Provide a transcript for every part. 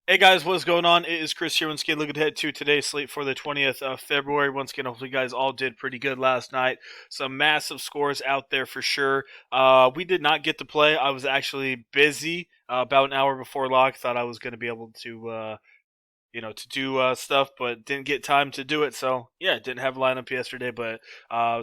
Hey guys, what's going on? It is Chris here. Once again, looking ahead to today's slate for the 20th of February. Once again, hopefully you guys all did pretty good last night. Some massive scores out there for sure. We did not get to play. I was actually busy about an hour before lock. Thought I was going to be able to do stuff, but didn't get time to do it. So yeah, didn't have a lineup yesterday, but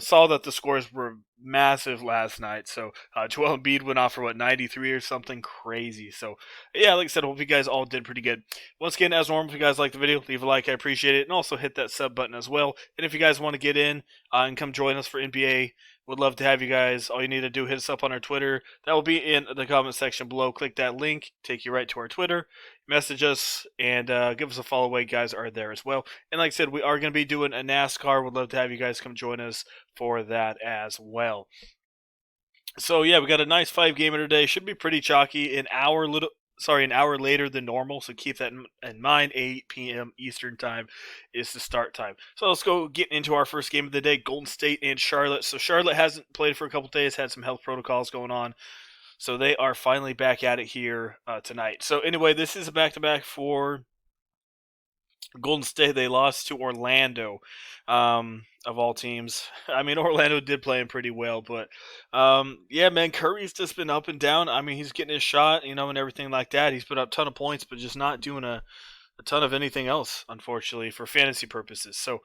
saw that the scores were massive last night. So Joel Embiid went off for 93 or something crazy. So yeah, like I said, hope you guys all did pretty good. Once again, as normal, if you guys like the video, leave a like, I appreciate it, and also hit that sub button as well. And if you guys want to get in and come join us for NBA, would love to have you guys. All you need to do, hit us up on our Twitter. That will be in the comment section below. Click that link, take you right to our Twitter. Message us and give us a follow. Away guys are there as well. And like I said, we are going to be doing a NASCAR. Would love to have you guys come join us for that as well. So yeah, we got a nice 5-gamer today. Should be pretty chalky. An hour later than normal. So keep that in mind. 8 p.m. Eastern time is the start time. So let's go get into our first game of the day. Golden State and Charlotte. So Charlotte hasn't played for a couple days. Had some health protocols going on. So they are finally back at it here tonight. So anyway, this is a back-to-back for Golden State. They lost to Orlando, of all teams. I mean, Orlando did play him pretty well, but yeah, man, Curry's just been up and down. I mean, he's getting his shot, and everything like that. He's put up a ton of points, but just not doing a ton of anything else, unfortunately, for fantasy purposes. So,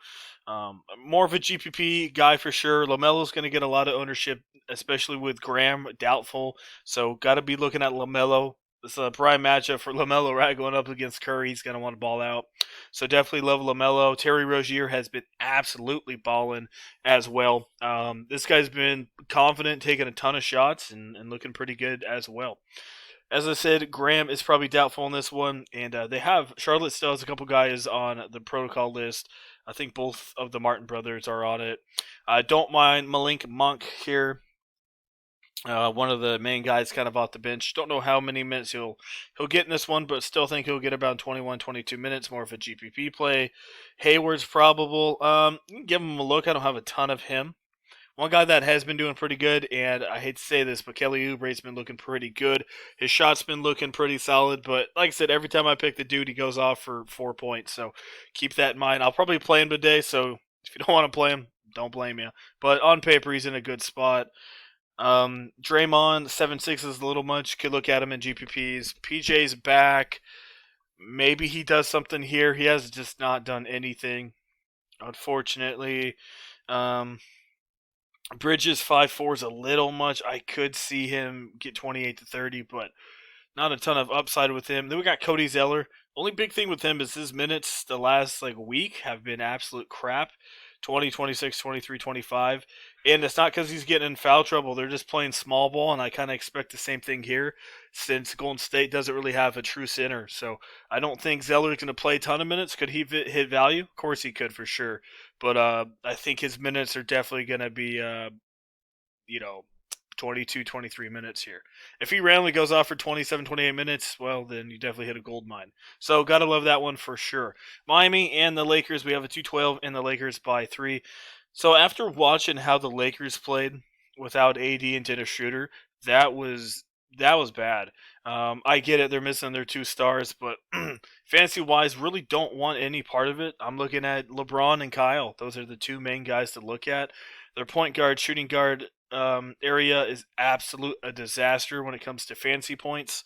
more of a GPP guy for sure. LaMelo's going to get a lot of ownership, especially with Graham doubtful. So, got to be looking at LaMelo. This is a prime matchup for LaMelo, right? Going up against Curry, he's going to want to ball out. So definitely love LaMelo. Terry Rozier has been absolutely balling as well. This guy's been confident, taking a ton of shots, and looking pretty good as well. As I said, Graham is probably doubtful in this one, and Charlotte still has a couple guys on the protocol list. I think both of the Martin brothers are on it. I don't mind Malink Monk here. One of the main guys kind of off the bench. Don't know how many minutes he'll get in this one, but still think he'll get about 21, 22 minutes, more of a GPP play. Hayward's probable. You can give him a look. I don't have a ton of him. One guy that has been doing pretty good, and I hate to say this, but Kelly Oubre's been looking pretty good. His shot's been looking pretty solid, but like I said, every time I pick the dude, he goes off for 4 points. So keep that in mind. I'll probably play him today, so if you don't want to play him, don't blame you. But on paper, he's in a good spot. Draymond 7-6 is a little much. Could look at him in GPPs. PJ's back. Maybe he does something here. He has just not done anything, unfortunately. Bridges 5-4 is a little much. I could see him get 28 to 30, but not a ton of upside with him. Then we got Cody Zeller. Only big thing with him is his minutes the last week have been absolute crap. 20, 26, 23, 25. And it's not because he's getting in foul trouble. They're just playing small ball, and I kind of expect the same thing here since Golden State doesn't really have a true center. So I don't think Zeller's going to play a ton of minutes. Could he hit value? Of course he could for sure. But I think his minutes are definitely going to be, 22, 23 minutes here. If he randomly goes off for 27, 28 minutes, well, then you definitely hit a gold mine. So, gotta love that one for sure. Miami and the Lakers, we have a 212 and the Lakers by 3. So, after watching how the Lakers played without AD and Dennis Schroeder, that was bad. I get it, they're missing their 2 stars, but fantasy-wise, really don't want any part of it. I'm looking at LeBron and Kyle. Those are the 2 main guys to look at. Their point guard, shooting guard area is a disaster when it comes to fantasy points.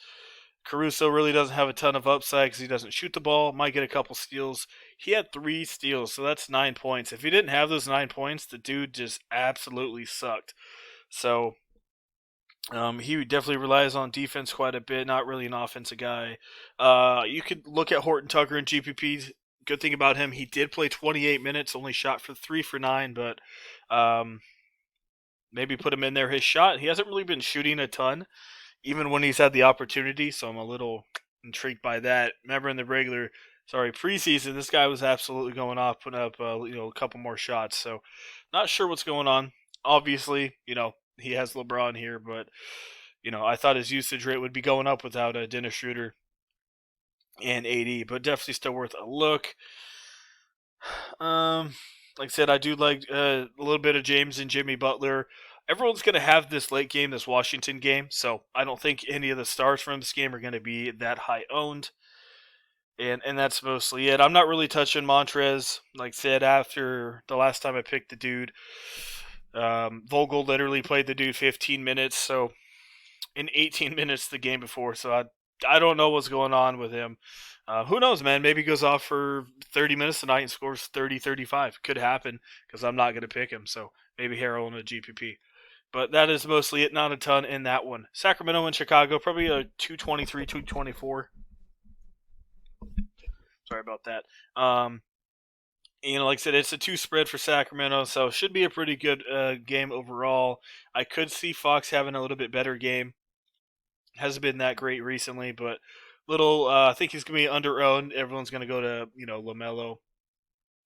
Caruso really doesn't have a ton of upside because he doesn't shoot the ball. Might get a couple steals. He had 3 steals, so that's 9 points. If he didn't have those 9 points, the dude just absolutely sucked. So he definitely relies on defense quite a bit. Not really an offensive guy. You could look at Horton Tucker in GPPs. Good thing about him, he did play 28 minutes, only shot for 3 for 9, but maybe put him in there. His shot, he hasn't really been shooting a ton, even when he's had the opportunity, so I'm a little intrigued by that. Remember in the preseason, this guy was absolutely going off, putting up a couple more shots, so not sure what's going on. Obviously, he has LeBron here, but I thought his usage rate would be going up without Dennis Schroeder and AD, but definitely still worth a look. Like I said, I do like a little bit of James and Jimmy Butler. Everyone's going to have this late game, this Washington game, so I don't think any of the stars from this game are going to be that high owned. And that's mostly it. I'm not really touching Montrez. Like I said, after the last time I picked the dude, Vogel literally played the dude 15 minutes, so in 18 minutes the game before. So I don't know what's going on with him. Who knows, man? Maybe he goes off for 30 minutes tonight and scores 30, 35. Could happen because I'm not going to pick him. So maybe Harrell in a GPP. But that is mostly it. Not a ton in that one. Sacramento and Chicago, probably a 223, 224. Sorry about that. Like I said, it's a 2 spread for Sacramento, so should be a pretty good game overall. I could see Fox having a little bit better game. Hasn't been that great recently, but I think he's going to be under-owned. Everyone's going to go to, LaMelo.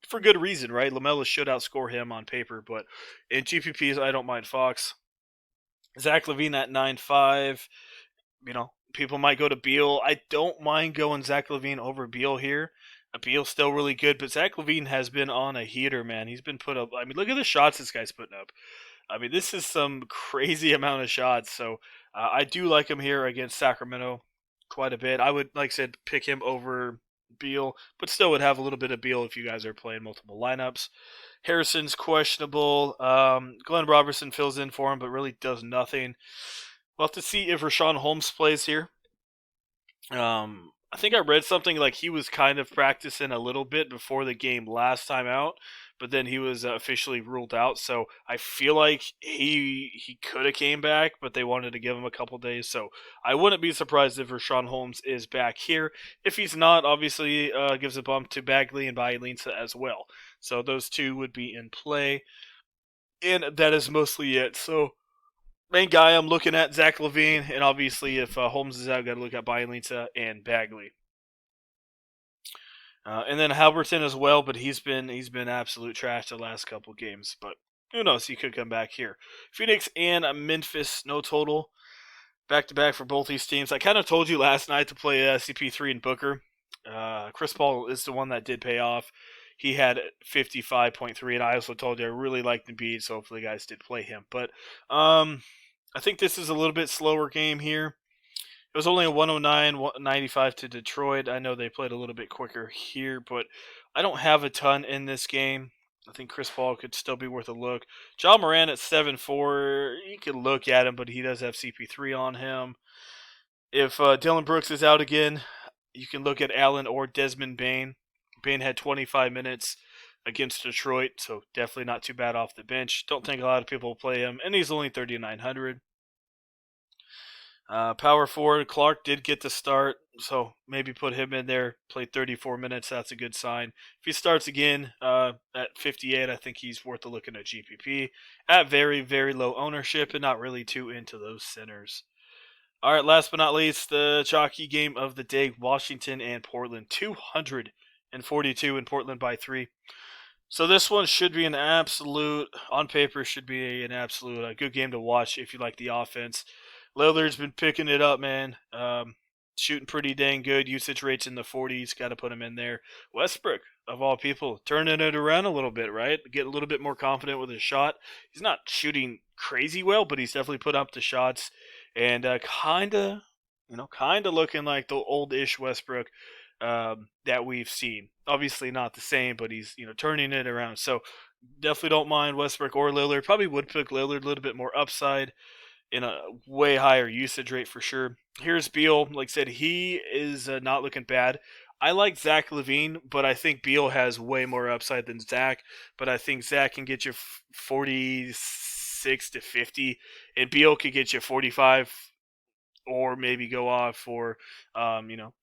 For good reason, right? LaMelo should outscore him on paper, but in GPPs, I don't mind Fox. Zach Levine at 9.5. People might go to Beal. I don't mind going Zach Levine over Beal here. Beal's still really good, but Zach Levine has been on a heater, man. He's been put up. I mean, look at the shots this guy's putting up. I mean, this is some crazy amount of shots. So I do like him here against Sacramento quite a bit. I would, like I said, pick him over Beal, but still would have a little bit of Beal if you guys are playing multiple lineups. Harrison's questionable. Glenn Robertson fills in for him, but really does nothing. We'll have to see if Rashawn Holmes plays here. I think I read something like he was kind of practicing a little bit before the game last time out, but then he was officially ruled out. So I feel like he could have came back, but they wanted to give him a couple days. So I wouldn't be surprised if Rashawn Holmes is back here. If he's not, obviously gives a bump to Bagley and Bjelica as well. So those two would be in play, and that is mostly it. So main guy I'm looking at, Zach Levine, and obviously if Holmes is out, got to look at Bjelica and Bagley. And then Halberton as well, but he's been absolute trash the last couple games. But who knows? He could come back here. Phoenix and Memphis, no total. Back to back for both these teams. I kind of told you last night to play CP3 and Booker. Chris Paul is the one that did pay off. He had 55.3, and I also told you I really liked Embiid, so hopefully you guys did play him. But I think this is a little bit slower game here. It was only a 109-95 to Detroit. I know they played a little bit quicker here, but I don't have a ton in this game. I think Chris Paul could still be worth a look. John Moran at 7.4, you could look at him, but he does have CP3 on him. If Dylan Brooks is out again, you can look at Allen or Desmond Bane. Bane had 25 minutes against Detroit, so definitely not too bad off the bench. Don't think a lot of people will play him, and he's only 3,900. Power forward, Clark did get the start, so maybe put him in there. Played 34 minutes, that's a good sign. If he starts again at 58, I think he's worth a look at GPP. At very, very low ownership and not really too into those centers. All right, last but not least, the chalky game of the day, Washington and Portland. 242 in Portland by 3. So this one should be an absolute, on paper, should be an absolute good game to watch if you like the offense. Lillard's been picking it up, man. Shooting pretty dang good. Usage rates in the 40s. Got to put him in there. Westbrook, of all people, turning it around a little bit, right? Get a little bit more confident with his shot. He's not shooting crazy well, but he's definitely put up the shots. And kind of looking like the old-ish Westbrook that we've seen. Obviously not the same, but he's, turning it around. So definitely don't mind Westbrook or Lillard. Probably would pick Lillard, a little bit more upside in a way higher usage rate for sure. Here's Beal. Like I said, he is not looking bad. I like Zach Levine, but I think Beal has way more upside than Zach. But I think Zach can get you 46 to 50, and Beal could get you 45, or maybe go off for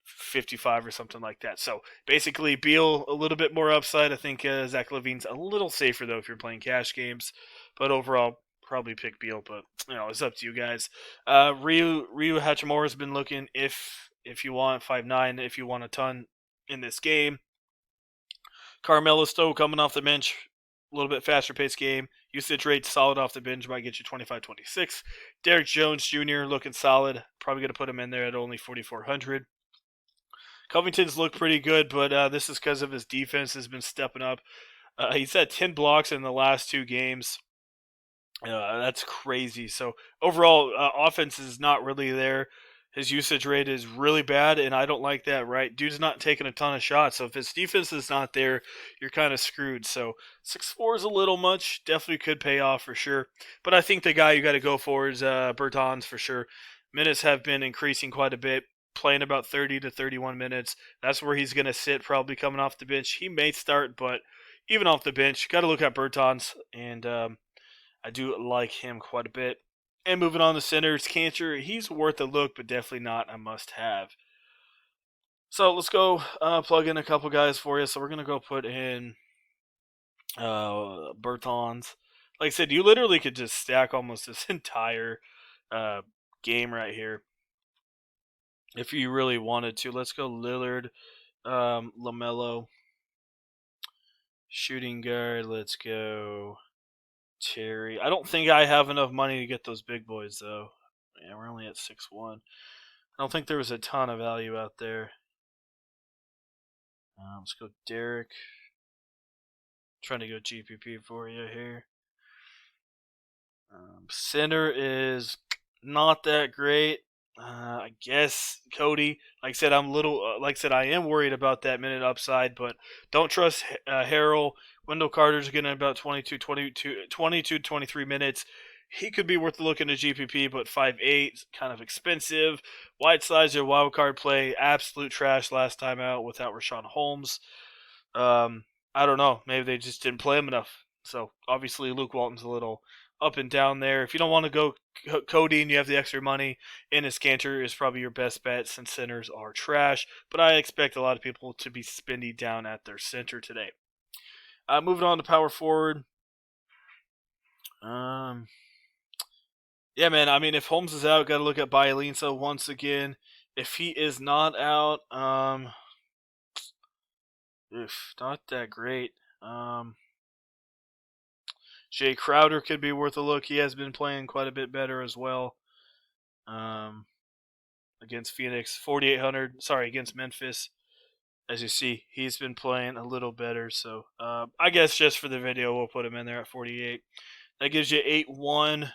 55 or something like that. So basically, Beal a little bit more upside. I think Zach Levine's a little safer though if you're playing cash games, but overall, probably pick Beal, but it's up to you guys. Ryu Hachimura has been looking if you want 5'9", if you want a ton in this game. Carmelo Stowe coming off the bench, a little bit faster paced game. Usage rate solid off the bench, might get you 25-26. Derrick Jones Jr. looking solid. Probably going to put him in there at only 4,400. Covington's looked pretty good, but this is because of his defense has been stepping up. He's had 10 blocks in the last 2 games. That's crazy. So overall, offense is not really there. His usage rate is really bad, and I don't like that, right? Dude's not taking a ton of shots, so if his defense is not there, you're kind of screwed. So 6'4" is a little much. Definitely could pay off for sure. But I think the guy you got to go for is Bertans for sure. Minutes have been increasing quite a bit, playing about 30 to 31 minutes. That's where he's going to sit, probably coming off the bench. He may start, but even off the bench, got to look at Bertans, and I do like him quite a bit. And moving on to centers, Cantor, he's worth a look, but definitely not a must-have. So let's go plug in a couple guys for you. So we're going to go put in Bertans. Like I said, you literally could just stack almost this entire game right here if you really wanted to. Let's go Lillard, LaMelo, shooting guard. Let's go Terry. I don't think I have enough money to get those big boys, though. Yeah, we're only at 6'1". I don't think there was a ton of value out there. Let's go Derek. Trying to go GPP for you here. Center is not that great. I guess Cody. Like I said, I am worried about that minute upside, but don't trust Harrell. Wendell Carter's getting about 22, 23 minutes. He could be worth a look into GPP, but 5'8", kind of expensive. Whiteside's your wild card play. Absolute trash last time out without Rashawn Holmes. I don't know. Maybe they just didn't play him enough. So obviously Luke Walton's a little up and down there. If you don't want to go Cody and you have the extra money, Enes Kanter is probably your best bet since centers are trash. But I expect a lot of people to be spending down at their center today. Moving on to power forward. Yeah, man. I mean, if Holmes is out, got to look at Bjelica once again. If he is not out, not that great. Jay Crowder could be worth a look. He has been playing quite a bit better as well. Against Phoenix, 4,800. Sorry, against Memphis. As you see, he's been playing a little better. So I guess just for the video, we'll put him in there at 48. That gives you 8-1.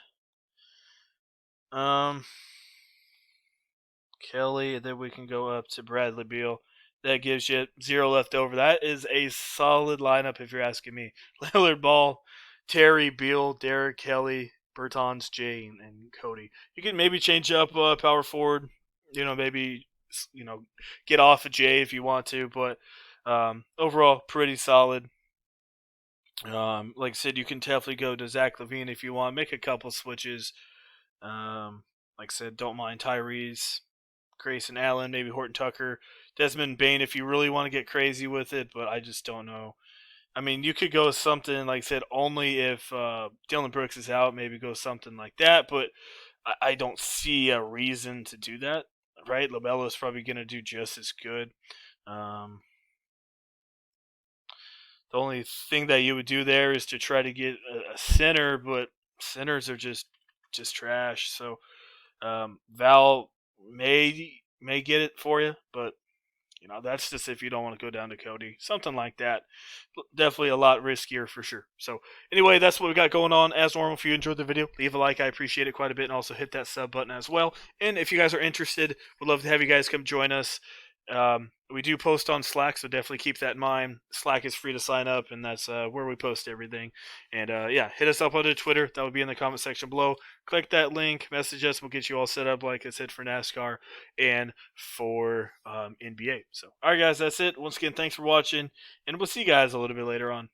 Kelly, and then we can go up to Bradley Beal. That gives you 0 left over. That is a solid lineup if you're asking me. Lillard, Ball, Terry, Beal, Derek, Kelly, Bertans, Jay, and Cody. You can maybe change up power forward. Maybe get off of Jay if you want to, but overall pretty solid. Like I said, you can definitely go to Zach Levine if you want. Make a couple switches. Like I said, don't mind Tyrese, Grayson Allen, maybe Horton Tucker, Desmond Bane if you really want to get crazy with it, but I just don't know. I mean, you could go something, like I said, only if Dillon Brooks is out, maybe go something like that, but I don't see a reason to do that, right? LaMelo is probably going to do just as good. The only thing that you would do there is to try to get a center, but centers are just trash. So Val may get it for you, but that's just if you don't want to go down to Cody. Something like that. Definitely a lot riskier for sure. So anyway, that's what we got going on. As normal, if you enjoyed the video, leave a like. I appreciate it quite a bit. And also hit that sub button as well. And if you guys are interested, we'd love to have you guys come join us. We do post on Slack, so definitely keep that in mind. Slack is free to sign up, and that's where we post everything. And hit us up on Twitter. That would be in the comment section below. Click that link, message us. We'll get you all set up, like I said, for NASCAR and for NBA. So, all right, guys, that's it. Once again, thanks for watching, and we'll see you guys a little bit later on.